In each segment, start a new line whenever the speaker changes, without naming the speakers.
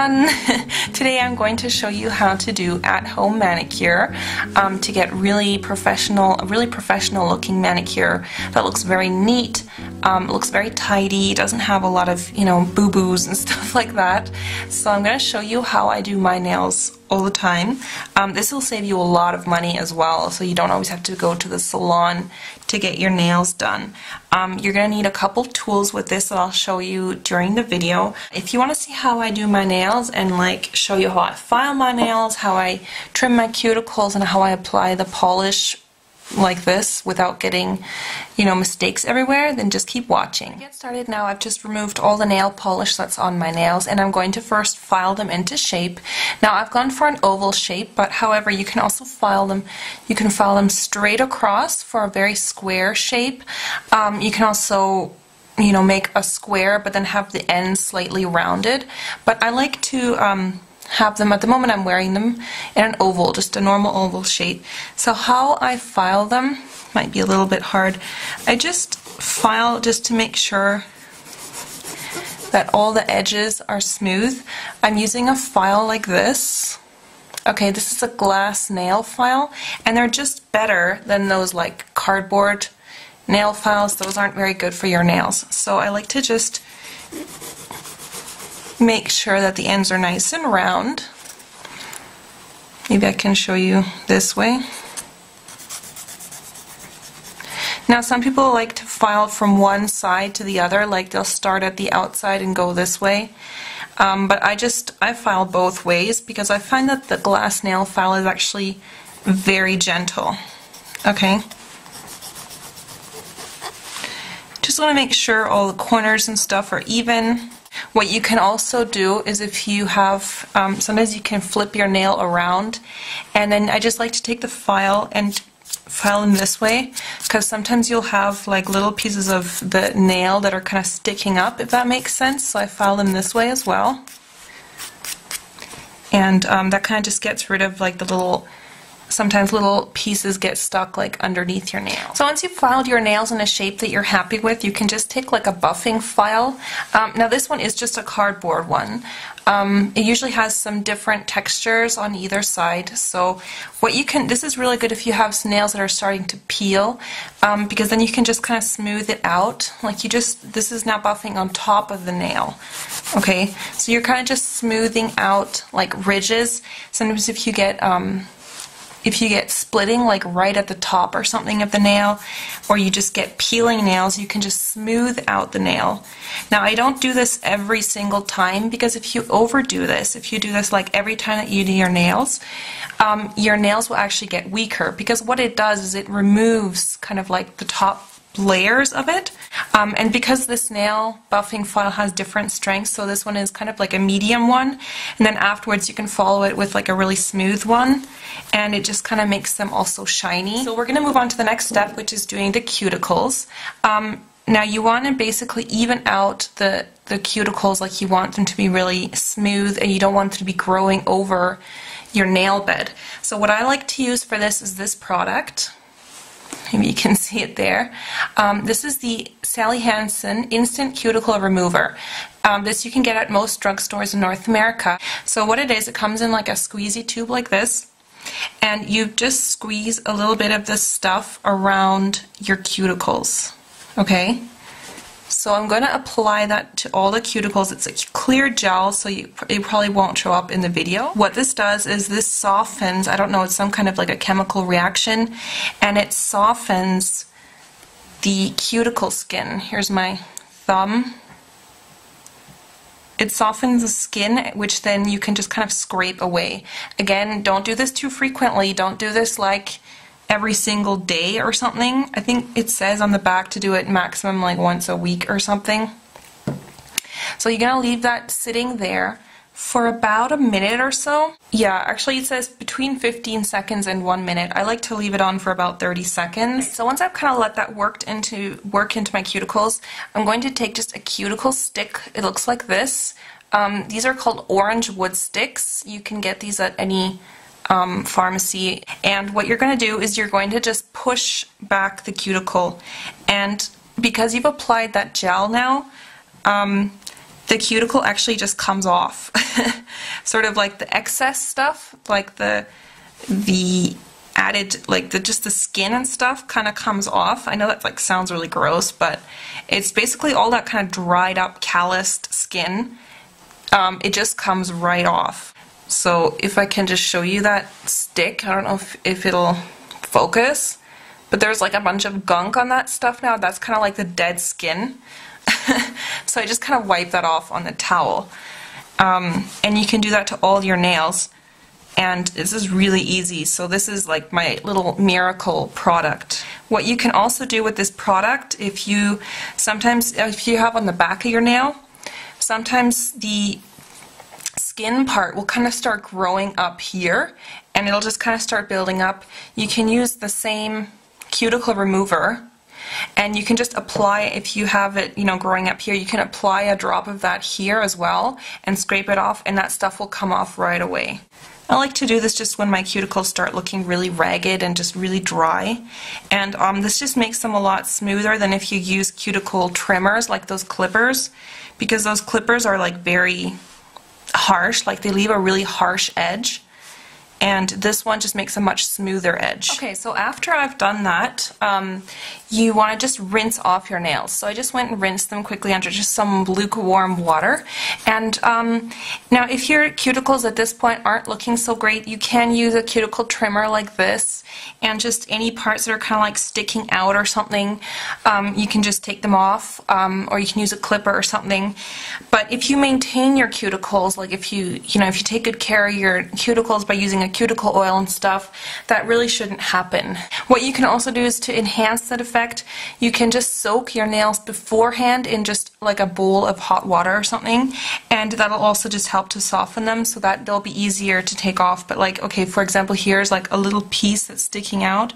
everyone! Today I'm going to show you how to do at-home manicure to get a really professional looking manicure that looks very neat, looks very tidy, doesn't have a lot of, boo-boos and stuff like that. So I'm going to show you how I do my nails all the time. This will save you a lot of money as well, so you don't always have to go to the salon to get your nails done. You're going to need a couple tools with this that I'll show you during the video. If you want to see how I do my nails and show you how I file my nails, how I trim my cuticles, and how I apply the polish like this without getting mistakes everywhere, then just keep watching. To get started now, I've just removed all the nail polish that's on my nails, and I'm going to first file them into shape. Now I've gone for an oval shape, but however you can also file them, straight across for a very square shape. You can also make a square but then have the ends slightly rounded, but I like to have them, at the moment I'm wearing them in an oval, just a normal oval shape. So how I file them might be a little bit hard. I just file just to make sure that all the edges are smooth. I'm using a file like this. Okay, this is a glass nail file, and they're just better than those cardboard nail files. Those aren't very good for your nails. So I like to just make sure that the ends are nice and round. Maybe I can show you this way. Now some people like to file from one side to the other, they'll start at the outside and go this way. But I file both ways because I find that the glass nail file is actually very gentle. Okay. Just want to make sure all the corners and stuff are even. What you can also do is if you have, sometimes you can flip your nail around, and then I just like to take the file and file them this way, because sometimes you'll have little pieces of the nail that are kind of sticking up, if that makes sense. So I file them this way as well, and that kind of just gets rid of sometimes little pieces get stuck underneath your nail. So once you've filed your nails in a shape that you're happy with, you can just take a buffing file. Now this one is just a cardboard one. It usually has some different textures on either side. So this is really good if you have nails that are starting to peel, because then you can just kind of smooth it out. This is now buffing on top of the nail. Okay, so you're kind of just smoothing out ridges. Sometimes if you get splitting right at the top or something of the nail, or you just get peeling nails, you can just smooth out the nail. Now I don't do this every single time, because if you overdo this, if you do this every time that you do your nails will actually get weaker, because what it does is it removes kind of the top layers of it, and because this nail buffing file has different strengths, so this one is kind of a medium one, and then afterwards you can follow it with a really smooth one, and it just kind of makes them also shiny. So we're going to move on to the next step, which is doing the cuticles. Now you want to basically even out the cuticles, you want them to be really smooth, and you don't want them to be growing over your nail bed. So what I like to use for this is this product. Maybe you can see it there. This is the Sally Hansen Instant Cuticle Remover. This you can get at most drugstores in North America. So what it is, it comes in a squeezy tube like this, and you just squeeze a little bit of this stuff around your cuticles. Okay? So I'm going to apply that to all the cuticles. It's a clear gel, so it probably won't show up in the video. What this does is this softens, I don't know, it's some kind of a chemical reaction, and it softens the cuticle skin. Here's my thumb. It softens the skin, which then you can just kind of scrape away. Again, don't do this too frequently. Don't do this every single day or something. I think it says on the back to do it maximum once a week or something. So you're gonna leave that sitting there for about a minute or so. Yeah, actually it says between 15 seconds and 1 minute. I like to leave it on for about 30 seconds. So once I've kind of let that work into my cuticles, I'm going to take just a cuticle stick. It looks like this. These are called orange wood sticks. You can get these at any pharmacy, and what you're going to do is you're going to just push back the cuticle, and because you've applied that gel now, the cuticle actually just comes off. Sort of like the excess stuff, like the added, like just the skin and stuff kind of comes off. I know that like sounds really gross, but it's basically all that kind of dried up, calloused skin. It just comes right off. So if I can just show you that stick, I don't know if it'll focus, but there's like a bunch of gunk on that stuff now. That's kind of like the dead skin. So I just kind of wipe that off on the towel. And you can do that to all your nails. And this is really easy. So this is like my little miracle product. What you can also do with this product, if you have on the back of your nail, sometimes the skin part will kind of start growing up here, and it'll just kind of start building up. You can use the same cuticle remover, and you can just apply, if you have it, you know, growing up here, you can apply a drop of that here as well and scrape it off, and that stuff will come off right away. I like to do this just when my cuticles start looking really ragged and just really dry, and this just makes them a lot smoother than if you use cuticle trimmers like those clippers, because those clippers are like very harsh, like they leave a really harsh edge, and this one just makes a much smoother edge. Okay, so after I've done that, you want to just rinse off your nails. So I just went and rinsed them quickly under just some lukewarm water. And now if your cuticles at this point aren't looking so great, you can use a cuticle trimmer like this, and just any parts that are kind of like sticking out or something, you can just take them off, or you can use a clipper or something. But if you maintain your cuticles, like if you take good care of your cuticles by using a cuticle oil and stuff, that really shouldn't happen. What you can also do is to enhance that effect, you can just soak your nails beforehand in just like a bowl of hot water or something, and that'll also just help to soften them so that they'll be easier to take off. But like, okay, for example, here's like a little piece that's sticking out.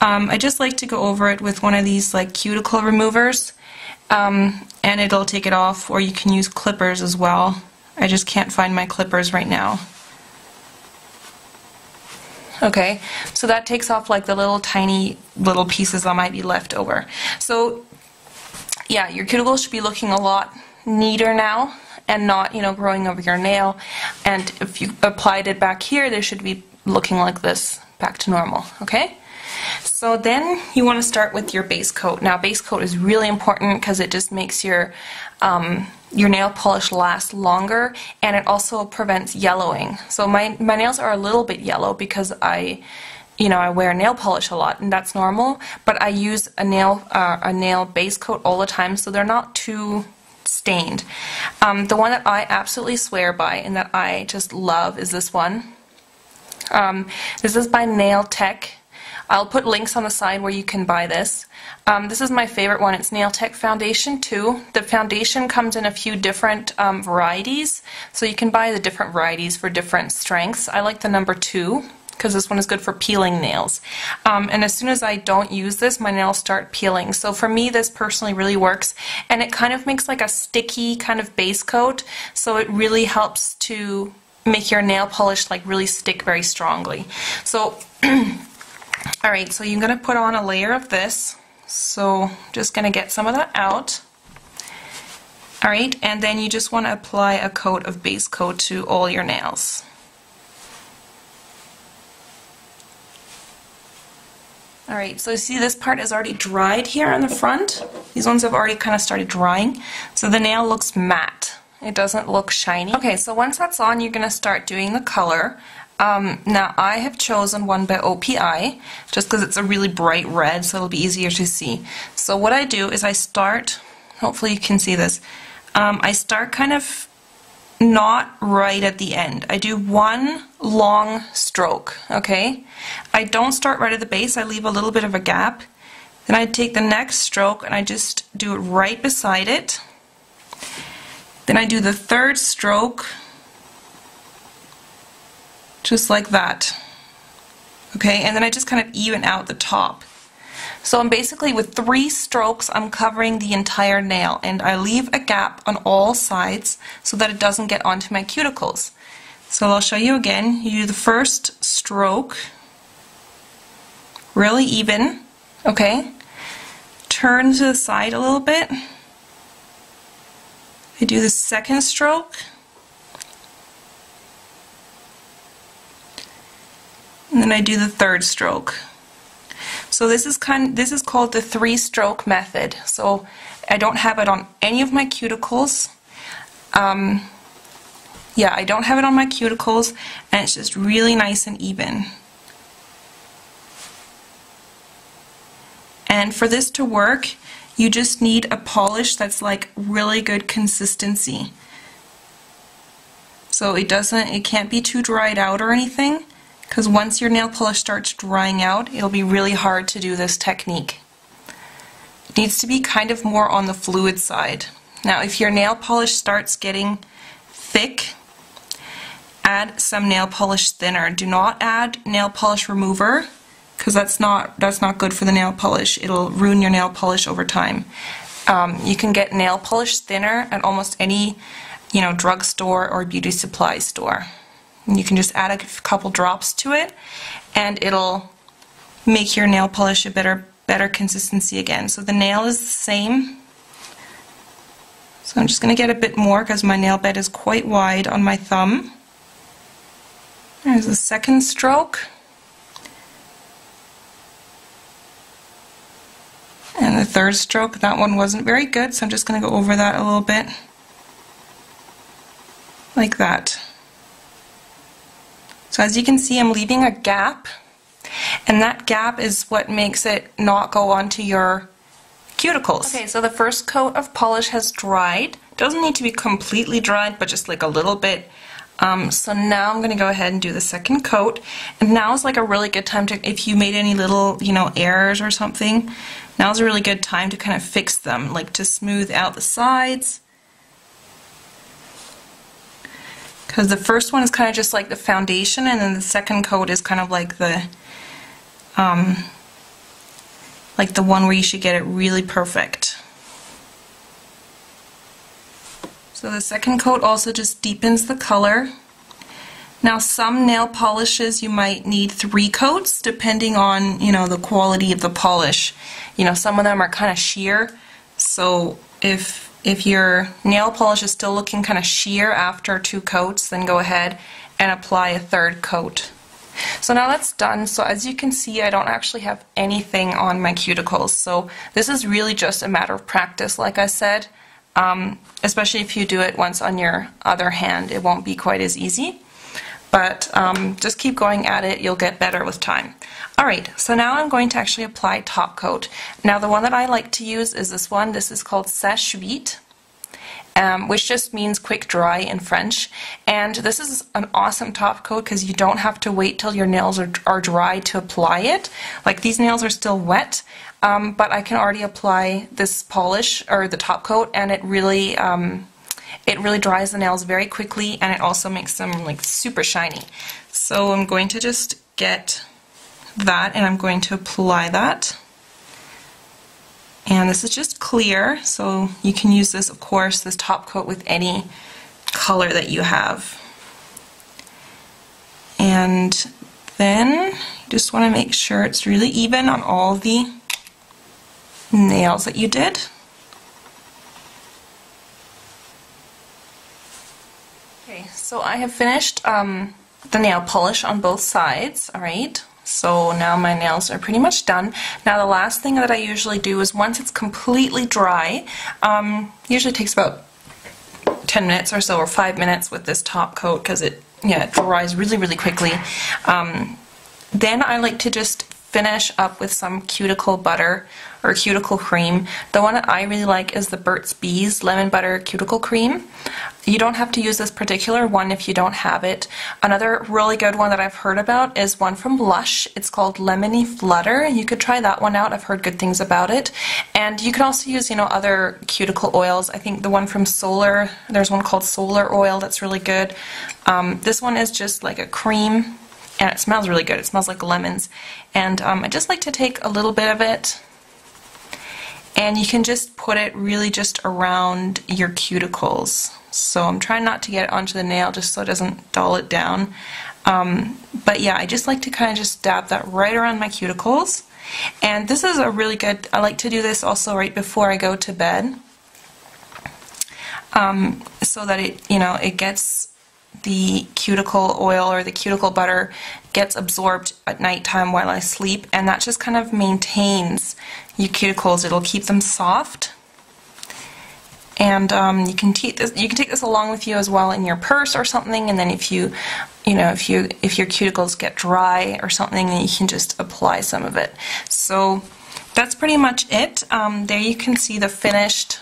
I just like to go over it with one of these like cuticle removers, and it'll take it off, or you can use clippers as well. I just can't find my clippers right now. Okay, so that takes off like the little tiny little pieces that might be left over. So yeah, your cuticles should be looking a lot neater now and not, you know, growing over your nail. And if you applied it back here, they should be looking like this, back to normal, okay? So then you want to start with your base coat. Now base coat is really important because it just makes your nail polish last longer, and it also prevents yellowing. So my nails are a little bit yellow because I wear nail polish a lot, and that's normal, but I use a nail base coat all the time, so they're not too stained. The one that I absolutely swear by and that I just love is this one. This is by Nail Tech. I'll put links on the side where you can buy this. This is my favorite one. It's Nail Tech Foundation 2. The foundation comes in a few different varieties, so you can buy the different varieties for different strengths. I like the number 2 because this one is good for peeling nails. And as soon as I don't use this, my nails start peeling. So for me, this personally really works, and it kind of makes like a sticky kind of base coat, so it really helps to make your nail polish like really stick very strongly. So alright, so you're going to put on a layer of this, so just going to get some of that out. Alright, and then you just want to apply a coat of base coat to all your nails. Alright, so you see this part is already dried here on the front. These ones have already kind of started drying, so the nail looks matte. It doesn't look shiny. Okay, so once that's on, you're going to start doing the color. Now I have chosen one by OPI just because it's a really bright red, so it'll be easier to see. So what I do is I start, hopefully you can see this, I start kind of not right at the end. I do one long stroke, okay? I don't start right at the base, I leave a little bit of a gap. Then I take the next stroke and I just do it right beside it. Then I do the third stroke, just like that. Okay, and then I just kind of even out the top. So I'm basically, with 3 strokes, I'm covering the entire nail, and I leave a gap on all sides so that it doesn't get onto my cuticles. So I'll show you again. You do the first stroke, really even, okay? Turn to the side a little bit, I do the second stroke, and then I do the third stroke. So this is called the 3-stroke method. So I don't have it on any of my cuticles. Yeah, I don't have it on my cuticles, and it's just really nice and even. And for this to work, you just need a polish that's like really good consistency. So it can't be too dried out or anything, because once your nail polish starts drying out, it'll be really hard to do this technique. It needs to be kind of more on the fluid side. Now, if your nail polish starts getting thick, add some nail polish thinner. Do not add nail polish remover, because that's not good for the nail polish. It'll ruin your nail polish over time. You can get nail polish thinner at almost any, drugstore or beauty supply store. You can just add a couple drops to it, and it'll make your nail polish a better consistency again. So the nail is the same. So I'm just going to get a bit more because my nail bed is quite wide on my thumb. There's the second stroke. And the third stroke, that one wasn't very good, so I'm just going to go over that a little bit. Like that. So as you can see, I'm leaving a gap, and that gap is what makes it not go onto your cuticles. Okay, so the first coat of polish has dried. It doesn't need to be completely dried, but just like a little bit. So now I'm going to go ahead and do the second coat, and now is like a really good time to, if you made any little, errors or something, now is a really good time to kind of fix them, like to smooth out the sides. Because the first one is kind of just like the foundation, and then the second coat is kind of like the one where you should get it really perfect. So the second coat also just deepens the color. Now some nail polishes you might need 3 coats depending on, the quality of the polish. Some of them are kind of sheer, so if your nail polish is still looking kind of sheer after 2 coats, then go ahead and apply a 3rd coat. So now that's done. So as you can see, I don't actually have anything on my cuticles. So this is really just a matter of practice, like I said. Especially if you do it once on your other hand, it won't be quite as easy. But just keep going at it, you'll get better with time. Alright, so now I'm going to actually apply top coat. Now the one that I like to use is this one. This is called Sèche Vite, which just means quick dry in French. And this is an awesome top coat because you don't have to wait till your nails are dry to apply it. Like, these nails are still wet, but I can already apply this polish, or the top coat, and it really dries the nails very quickly, and it also makes them like super shiny. So I'm going to just get that, and I'm going to apply that. And this is just clear, so you can use this, of course, this top coat with any color that you have. And then you just want to make sure it's really even on all the nails that you did. Okay, so I have finished the nail polish on both sides, alright? So now my nails are pretty much done. Now the last thing that I usually do is, once it's completely dry, usually takes about 10 minutes or so, or 5 minutes with this top coat, because it dries really quickly. Then I like to just finish up with some cuticle butter or cuticle cream. The one that I really like is the Burt's Bees Lemon Butter Cuticle Cream. You don't have to use this particular one if you don't have it. Another really good one that I've heard about is one from Lush. It's called Lemony Flutter. You could try that one out. I've heard good things about it. And you can also use, other cuticle oils. I think the one from Solar, there's one called Solar Oil that's really good. This one is just like a cream, and it smells really good. It smells like lemons. And I just like to take a little bit of it, and you can just put it really just around your cuticles. So I'm trying not to get it onto the nail just so it doesn't dull it down. But yeah, I just like to kind of just dab that right around my cuticles. And this is a really good, I like to do this also right before I go to bed. so that it gets the cuticle oil or the cuticle butter gets absorbed at nighttime while I sleep, and that just kind of maintains your cuticles. It'll keep them soft. And you can take this along with you as well in your purse or something, and then if your cuticles get dry or something, then you can just apply some of it. So that's pretty much it. There you can see the finished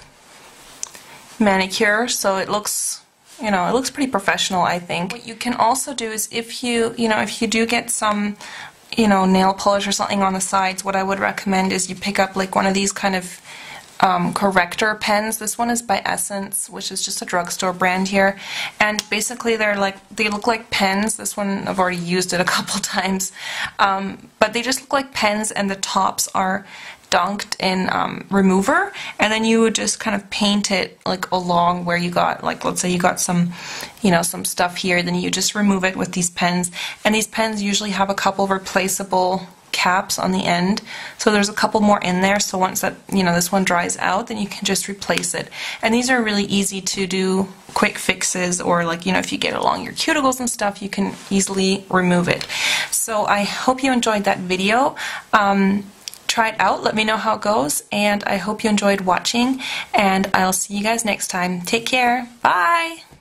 manicure. So it looks, it looks pretty professional, I think. What you can also do is if you do get some, nail polish or something on the sides, what I would recommend is you pick up like one of these kind of corrector pens. This one is by Essence, which is just a drugstore brand here, and basically they look like pens. This one I've already used it a couple times, but they just look like pens, and the tops are dunked in remover, and then you would just kind of paint it like along where you got, like, let's say you got some some stuff here, then you just remove it with these pens, and these pens usually have a couple replaceable caps on the end, so there's a couple more in there, so once that this one dries out, then you can just replace it. And these are really easy to do quick fixes, or like if you get along your cuticles and stuff, you can easily remove it. So I hope you enjoyed that video. Try it out, let me know how it goes, and I hope you enjoyed watching, and I'll see you guys next time. Take care, bye!